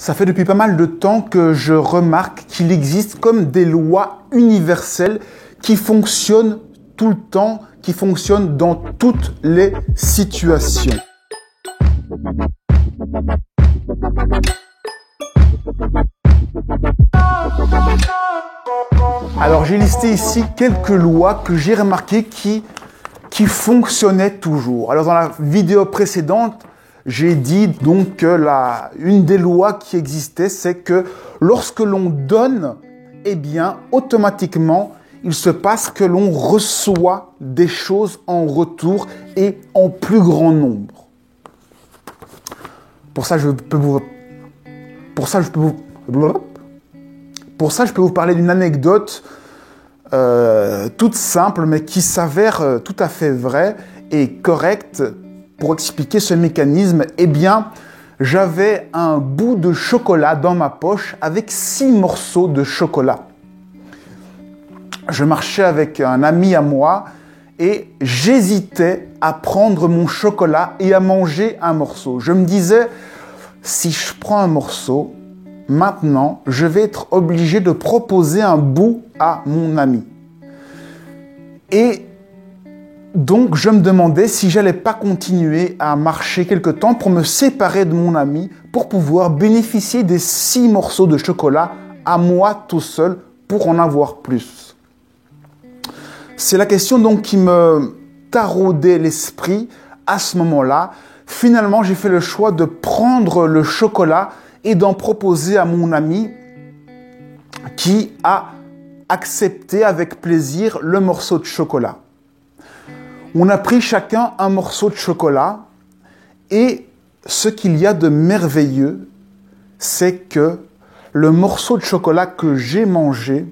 Ça fait depuis pas mal de temps que je remarque qu'il existe comme des lois universelles qui fonctionnent tout le temps, qui fonctionnent dans toutes les situations. Alors j'ai listé ici quelques lois que j'ai remarquées qui fonctionnaient toujours. Alors dans la vidéo précédente, j'ai dit donc que une des lois qui existait, c'est que lorsque l'on donne, eh bien, automatiquement, il se passe que l'on reçoit des choses en retour et en plus grand nombre. Pour ça, je peux vous parler d'une anecdote toute simple, mais qui s'avère tout à fait vraie et correcte. Pour expliquer ce mécanisme, eh bien, j'avais un bout de chocolat dans ma poche avec 6 morceaux de chocolat. Je marchais avec un ami à moi et j'hésitais à prendre mon chocolat et à manger un morceau. Je me disais, si je prends un morceau, maintenant, je vais être obligé de proposer un bout à mon ami. Et donc, je me demandais si j'allais pas continuer à marcher quelque temps pour me séparer de mon ami, pour pouvoir bénéficier des 6 morceaux de chocolat à moi tout seul pour en avoir plus. C'est la question donc qui me taraudait l'esprit à ce moment-là. Finalement, j'ai fait le choix de prendre le chocolat et d'en proposer à mon ami qui a accepté avec plaisir le morceau de chocolat. On a pris chacun un morceau de chocolat et ce qu'il y a de merveilleux, c'est que le morceau de chocolat que j'ai mangé,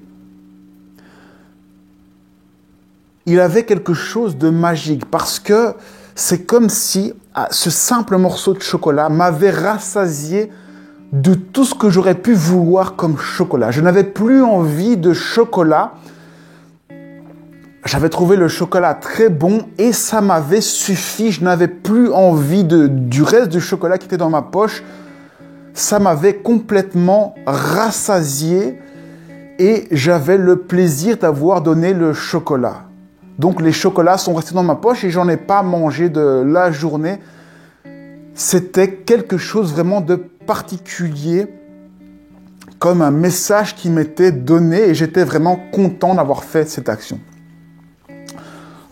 il avait quelque chose de magique parce que c'est comme si ce simple morceau de chocolat m'avait rassasié de tout ce que j'aurais pu vouloir comme chocolat. Je n'avais plus envie de chocolat. J'avais trouvé le chocolat très bon et ça m'avait suffi. Je n'avais plus envie du reste du chocolat qui était dans ma poche. Ça m'avait complètement rassasié et j'avais le plaisir d'avoir donné le chocolat. Donc les chocolats sont restés dans ma poche et j'en ai pas mangé de la journée. C'était quelque chose vraiment de particulier, comme un message qui m'était donné et j'étais vraiment content d'avoir fait cette action.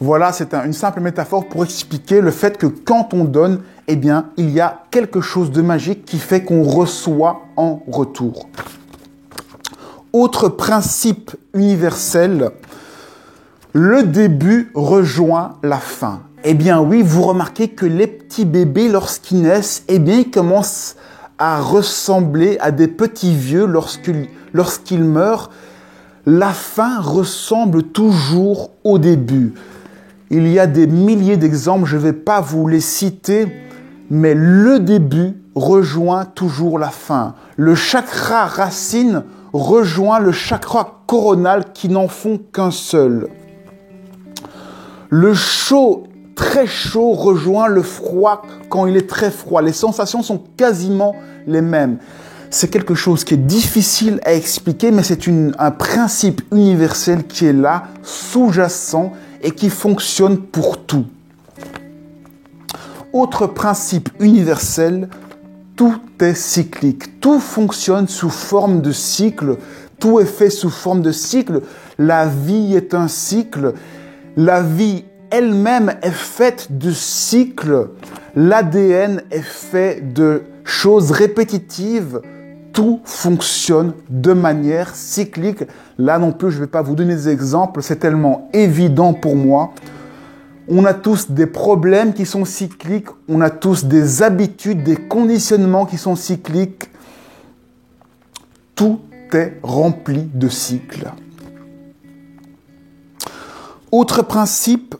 Voilà, c'est une simple métaphore pour expliquer le fait que quand on donne, eh bien, il y a quelque chose de magique qui fait qu'on reçoit en retour. Autre principe universel, le début rejoint la fin. Eh bien oui, vous remarquez que les petits bébés, lorsqu'ils naissent, eh bien, ils commencent à ressembler à des petits vieux lorsqu'ils meurent. La fin ressemble toujours au début. Il y a des milliers d'exemples, je ne vais pas vous les citer, mais le début rejoint toujours la fin. Le chakra racine rejoint le chakra coronal qui n'en font qu'un seul. Le chaud, très chaud, rejoint le froid quand il est très froid. Les sensations sont quasiment les mêmes. C'est quelque chose qui est difficile à expliquer, mais c'est un principe universel qui est là, sous-jacent, et qui fonctionne pour tout. Autre principe universel, tout est cyclique. Tout fonctionne sous forme de cycle. Tout est fait sous forme de cycle. La vie est un cycle. La vie elle-même est faite de cycles. L'ADN est fait de choses répétitives. Tout fonctionne de manière cyclique. Là non plus, je ne vais pas vous donner des exemples, c'est tellement évident pour moi. On a tous des problèmes qui sont cycliques, on a tous des habitudes, des conditionnements qui sont cycliques. Tout est rempli de cycles. Autre principe,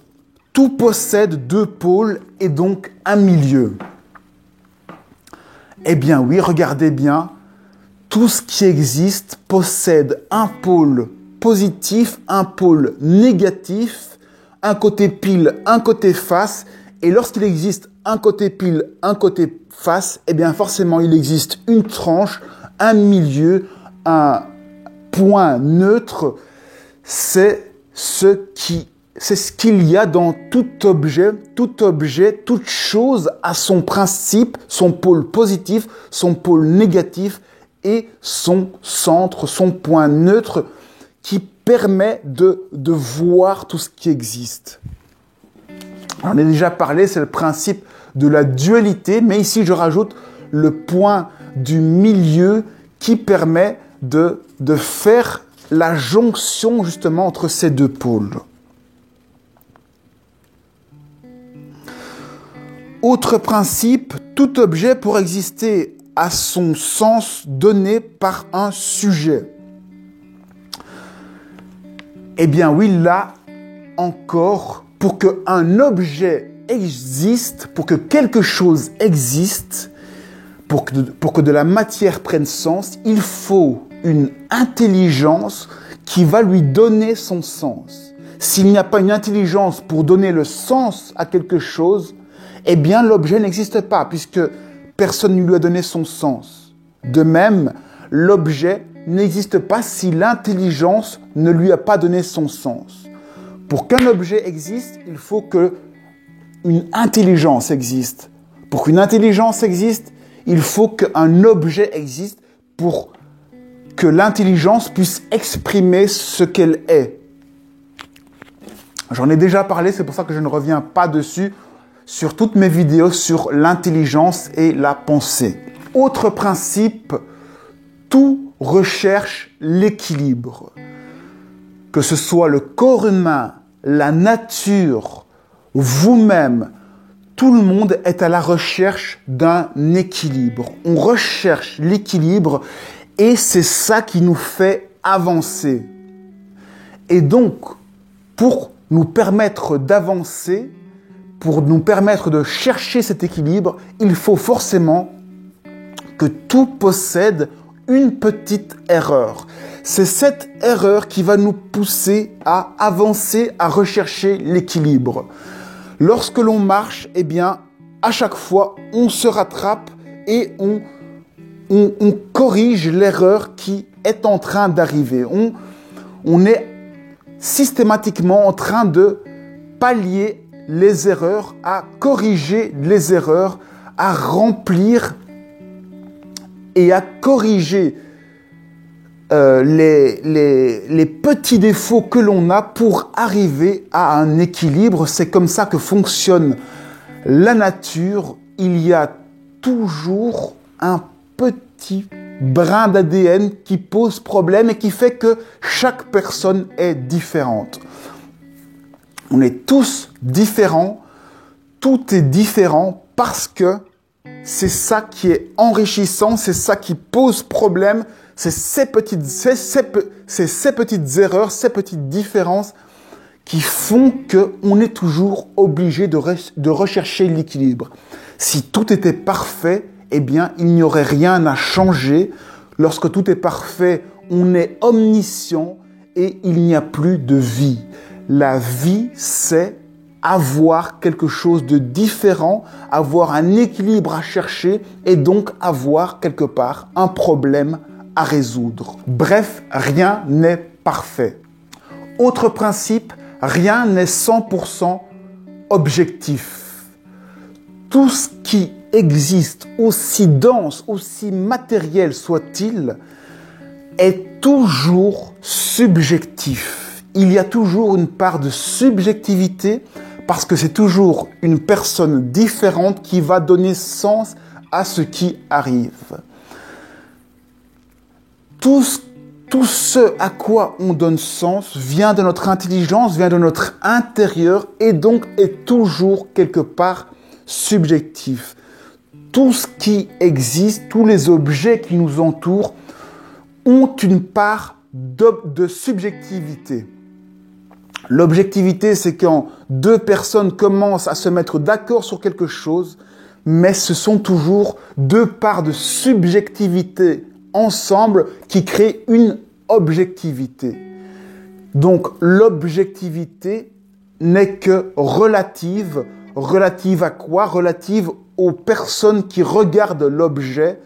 tout possède 2 pôles et donc un milieu. Eh bien oui, regardez bien. Tout ce qui existe possède un pôle positif, un pôle négatif, un côté pile, un côté face, Et lorsqu'il existe un côté pile, un côté face, eh bien forcément il existe une tranche, un milieu, un point neutre. C'est ce qu'il y a dans tout objet, toute chose a son principe, son pôle positif, son pôle négatif et son centre, son point neutre qui permet de voir tout ce qui existe. On a déjà parlé, c'est le principe de la dualité, mais ici je rajoute le point du milieu qui permet de faire la jonction justement entre ces deux pôles. Autre principe, tout objet pour exister a son sens donné par un sujet. Eh bien oui, là encore, pour qu'un objet existe, pour que quelque chose existe, pour que de la matière prenne sens, il faut une intelligence qui va lui donner son sens. S'il n'y a pas une intelligence pour donner le sens à quelque chose, eh bien l'objet n'existe pas, puisque personne ne lui a donné son sens. De même, l'objet n'existe pas si l'intelligence ne lui a pas donné son sens. Pour qu'un objet existe, il faut qu'une intelligence existe. Pour qu'une intelligence existe, il faut qu'un objet existe pour que l'intelligence puisse exprimer ce qu'elle est. J'en ai déjà parlé, c'est pour ça que je ne reviens pas dessus sur toutes mes vidéos sur l'intelligence et la pensée. Autre principe, tout recherche l'équilibre. Que ce soit le corps humain, la nature, vous-même, tout le monde est à la recherche d'un équilibre. On recherche l'équilibre et c'est ça qui nous fait avancer. Et donc, pour nous permettre d'avancer, pour nous permettre de chercher cet équilibre, il faut forcément que tout possède une petite erreur. C'est cette erreur qui va nous pousser à avancer, à rechercher l'équilibre. Lorsque l'on marche, eh bien, à chaque fois, on se rattrape et on corrige l'erreur qui est en train d'arriver. On est systématiquement en train de pallier les erreurs, à corriger les erreurs, à remplir et à corriger les petits défauts que l'on a pour arriver à un équilibre. C'est comme ça que fonctionne la nature. Il y a toujours un petit brin d'ADN qui pose problème et qui fait que chaque personne est différente. On est tous différents, tout est différent parce que c'est ça qui est enrichissant, c'est ça qui pose problème, c'est ces petites erreurs, ces petites différences qui font qu'on est toujours obligé de rechercher l'équilibre. Si tout était parfait, eh bien, il n'y aurait rien à changer. Lorsque tout est parfait, on est omniscient et il n'y a plus de vie. La vie, c'est avoir quelque chose de différent, avoir un équilibre à chercher et donc avoir quelque part un problème à résoudre. Bref, rien n'est parfait. Autre principe, rien n'est 100% objectif. Tout ce qui existe, aussi dense, aussi matériel soit-il, est toujours subjectif. Il y a toujours une part de subjectivité parce que c'est toujours une personne différente qui va donner sens à ce qui arrive. Tout ce à quoi on donne sens vient de notre intelligence, vient de notre intérieur et donc est toujours quelque part subjectif. Tout ce qui existe, tous les objets qui nous entourent ont une part de subjectivité. L'objectivité, c'est quand deux personnes commencent à se mettre d'accord sur quelque chose, mais ce sont toujours deux parts de subjectivité ensemble qui créent une objectivité. Donc, l'objectivité n'est que relative Relative à quoi? Relative aux personnes qui regardent l'objet.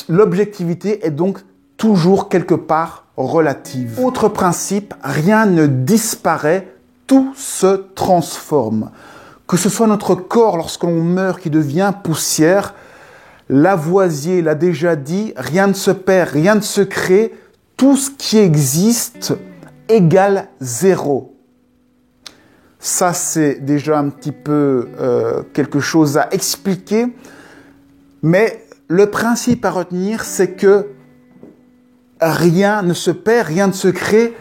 L'objectivité est donc toujours quelque part relative. Autre principe, rien ne disparaît, tout se transforme. Que ce soit notre corps lorsqu'on meurt qui devient poussière, Lavoisier l'a déjà dit, rien ne se perd, rien ne se crée, tout ce qui existe égale zéro. Ça, c'est déjà un petit peu quelque chose à expliquer, mais le principe à retenir, c'est que rien ne se perd, rien ne se crée,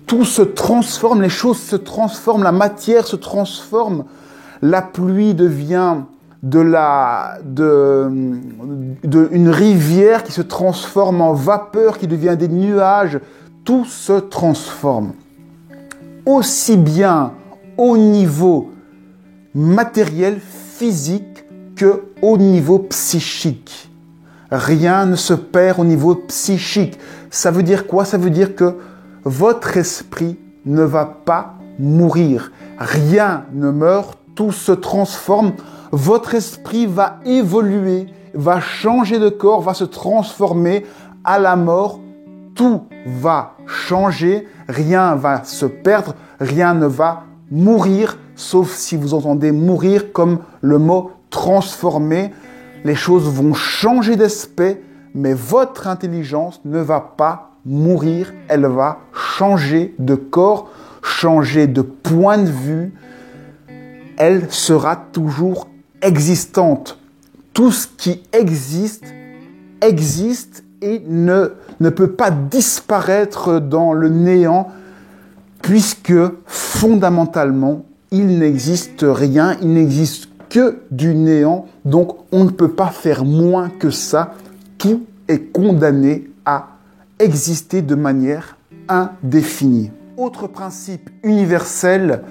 tout se transforme, les choses se transforment, la matière se transforme, la pluie devient une rivière qui se transforme en vapeur, qui devient des nuages, tout se transforme. Aussi bien au niveau matériel, physique, que au niveau psychique. Rien ne se perd au niveau psychique. Ça veut dire quoi? Ça veut dire que votre esprit ne va pas mourir. Rien ne meurt, tout se transforme. Votre esprit va évoluer, va changer de corps, va se transformer à la mort. Tout va changer, rien va se perdre, rien ne va mourir, sauf si vous entendez mourir comme le mot transformer. Les choses vont changer d'aspect, mais votre intelligence ne va pas mourir, elle va changer de corps, changer de point de vue. Elle sera toujours existante. Tout ce qui existe, existe et ne peut pas disparaître dans le néant, puisque fondamentalement, il n'existe rien, il n'existe que du néant, donc on ne peut pas faire moins que ça. Tout est condamné à exister de manière indéfinie. Autre principe universel,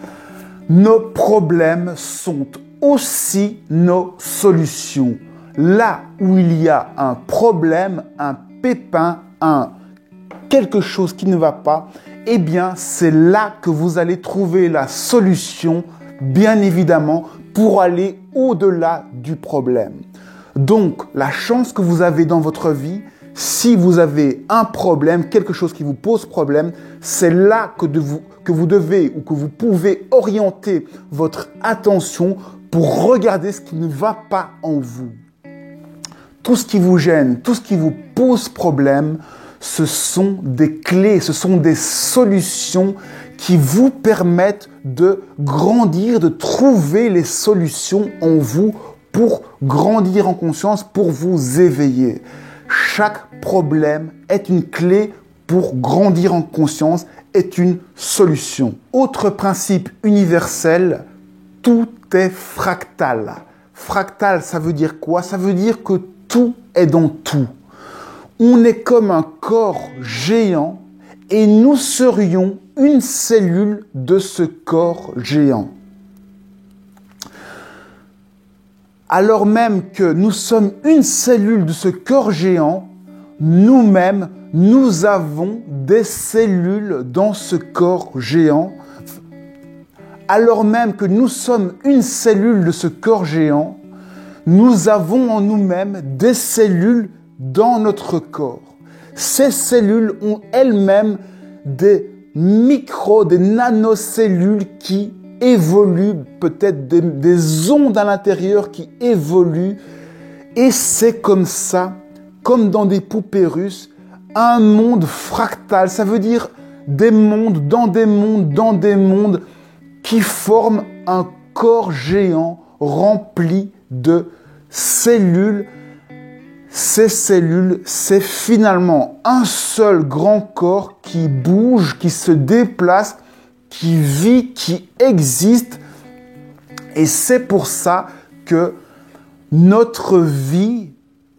nos problèmes sont aussi nos solutions. Là où il y a un problème, un pépin, quelque chose qui ne va pas, eh bien, c'est là que vous allez trouver la solution, bien évidemment, pour aller au-delà du problème. Donc, la chance que vous avez dans votre vie, si vous avez un problème, quelque chose qui vous pose problème, c'est là que vous devez ou que vous pouvez orienter votre attention pour regarder ce qui ne va pas en vous. Tout ce qui vous gêne, tout ce qui vous pose problème, ce sont des clés, ce sont des solutions qui vous permettent de grandir, de trouver les solutions en vous pour grandir en conscience, pour vous éveiller. Chaque problème est une clé pour grandir en conscience, est une solution. Autre principe universel, tout est fractal. Fractal, ça veut dire quoi? Ça veut dire que tout est dans tout. On est comme un corps géant et nous serions une cellule de ce corps géant. Alors même que nous sommes une cellule de ce corps géant, nous-mêmes, nous avons des cellules dans ce corps géant. Alors même que nous sommes une cellule de ce corps géant, nous avons en nous-mêmes des cellules dans notre corps. Ces cellules ont elles-mêmes des des nanocellules qui évoluent, peut-être des ondes à l'intérieur qui évoluent. Et c'est comme ça, comme dans des poupées russes, un monde fractal. Ça veut dire des mondes, dans des mondes, dans des mondes qui forment un corps géant rempli de cellules. Ces cellules, c'est finalement un seul grand corps qui bouge, qui se déplace, qui vit, qui existe. Et c'est pour ça que notre vie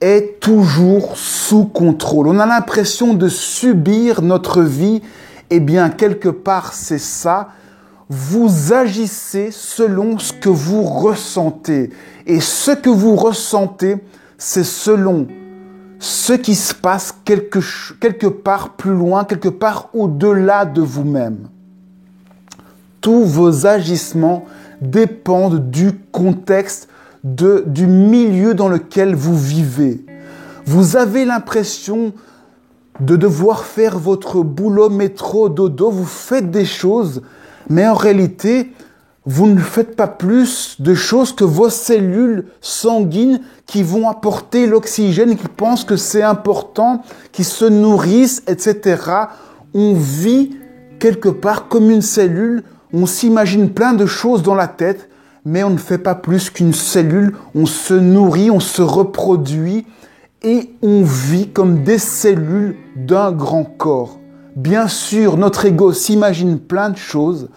est toujours sous contrôle. On a l'impression de subir notre vie. Eh bien, quelque part, c'est ça. Vous agissez selon ce que vous ressentez. Et ce que vous ressentez, c'est selon ce qui se passe quelque part plus loin, quelque part au-delà de vous-même. Tous vos agissements dépendent du contexte, du milieu dans lequel vous vivez. Vous avez l'impression de devoir faire votre boulot, métro, dodo, vous faites des choses, mais en réalité, vous ne faites pas plus de choses que vos cellules sanguines qui vont apporter l'oxygène, qui pensent que c'est important, qui se nourrissent, etc. On vit quelque part comme une cellule, on s'imagine plein de choses dans la tête, mais on ne fait pas plus qu'une cellule, on se nourrit, on se reproduit et on vit comme des cellules d'un grand corps. Bien sûr, notre ego s'imagine plein de choses,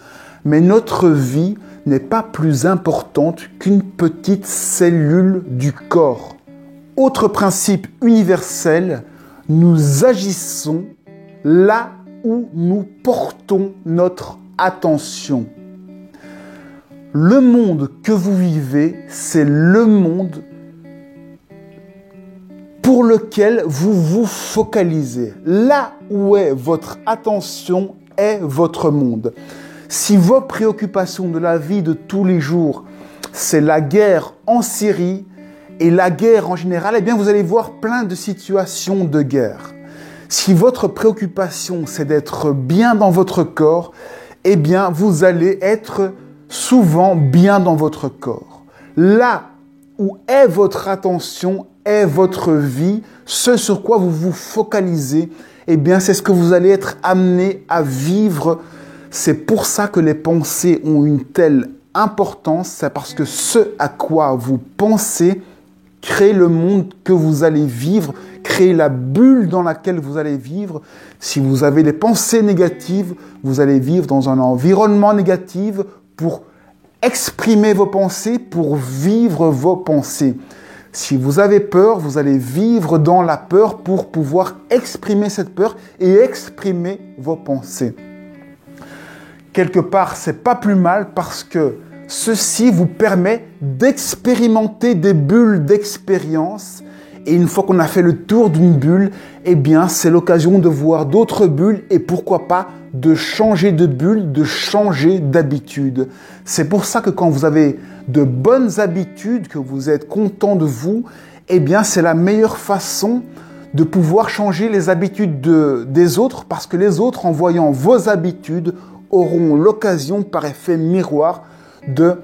mais notre vie n'est pas plus importante qu'une petite cellule du corps. Autre principe universel, nous agissons là où nous portons notre attention. Le monde que vous vivez, c'est le monde pour lequel vous vous focalisez. Là où est votre attention est votre monde. Si vos préoccupations de la vie de tous les jours, c'est la guerre en Syrie et la guerre en général, eh bien vous allez voir plein de situations de guerre. Si votre préoccupation, c'est d'être bien dans votre corps, eh bien vous allez être souvent bien dans votre corps. Là où est votre attention, est votre vie, ce sur quoi vous vous focalisez, eh bien c'est ce que vous allez être amené à vivre. C'est pour ça que les pensées ont une telle importance, c'est parce que ce à quoi vous pensez crée le monde que vous allez vivre, crée la bulle dans laquelle vous allez vivre. Si vous avez des pensées négatives, vous allez vivre dans un environnement négatif pour exprimer vos pensées, pour vivre vos pensées. Si vous avez peur, vous allez vivre dans la peur pour pouvoir exprimer cette peur et exprimer vos pensées. Quelque part, c'est pas plus mal parce que ceci vous permet d'expérimenter des bulles d'expérience. Et une fois qu'on a fait le tour d'une bulle, eh bien, c'est l'occasion de voir d'autres bulles et pourquoi pas de changer de bulle, de changer d'habitude. C'est pour ça que quand vous avez de bonnes habitudes, que vous êtes content de vous, eh bien, c'est la meilleure façon de pouvoir changer les habitudes des autres parce que les autres, en voyant vos habitudes, auront l'occasion, par effet miroir, de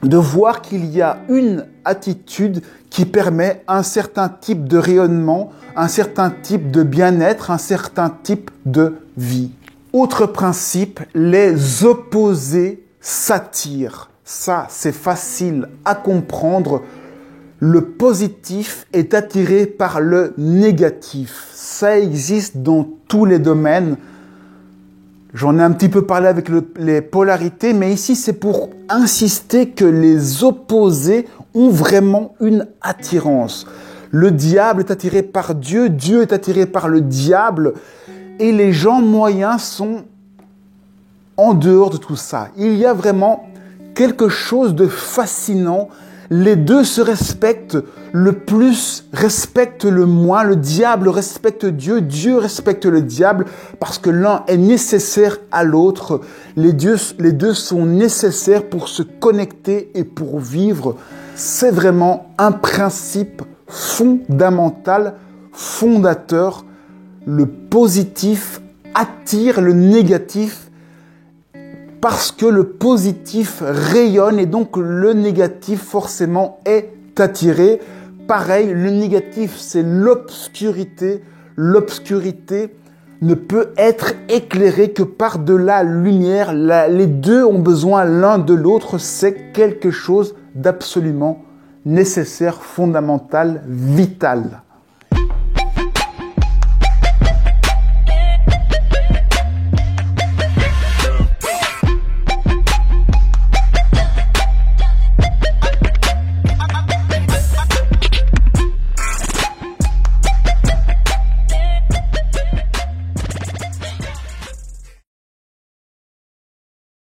voir qu'il y a une attitude qui permet un certain type de rayonnement, un certain type de bien-être, un certain type de vie. Autre principe, les opposés s'attirent. Ça, c'est facile à comprendre. Le positif est attiré par le négatif. Ça existe dans tous les domaines. J'en ai un petit peu parlé avec les polarités, mais ici c'est pour insister que les opposés ont vraiment une attirance. Le diable est attiré par Dieu, Dieu est attiré par le diable, et les gens moyens sont en dehors de tout ça. Il y a vraiment quelque chose de fascinant. Les deux se respectent, le plus respecte le moins, le diable respecte Dieu, Dieu respecte le diable, parce que l'un est nécessaire à l'autre. Les deux sont nécessaires pour se connecter et pour vivre. C'est vraiment un principe fondamental, fondateur. Le positif attire le négatif, parce que le positif rayonne et donc le négatif forcément est attiré. Pareil, le négatif c'est l'obscurité. L'obscurité ne peut être éclairée que par de la lumière. Les deux ont besoin l'un de l'autre. C'est quelque chose d'absolument nécessaire, fondamental, vital.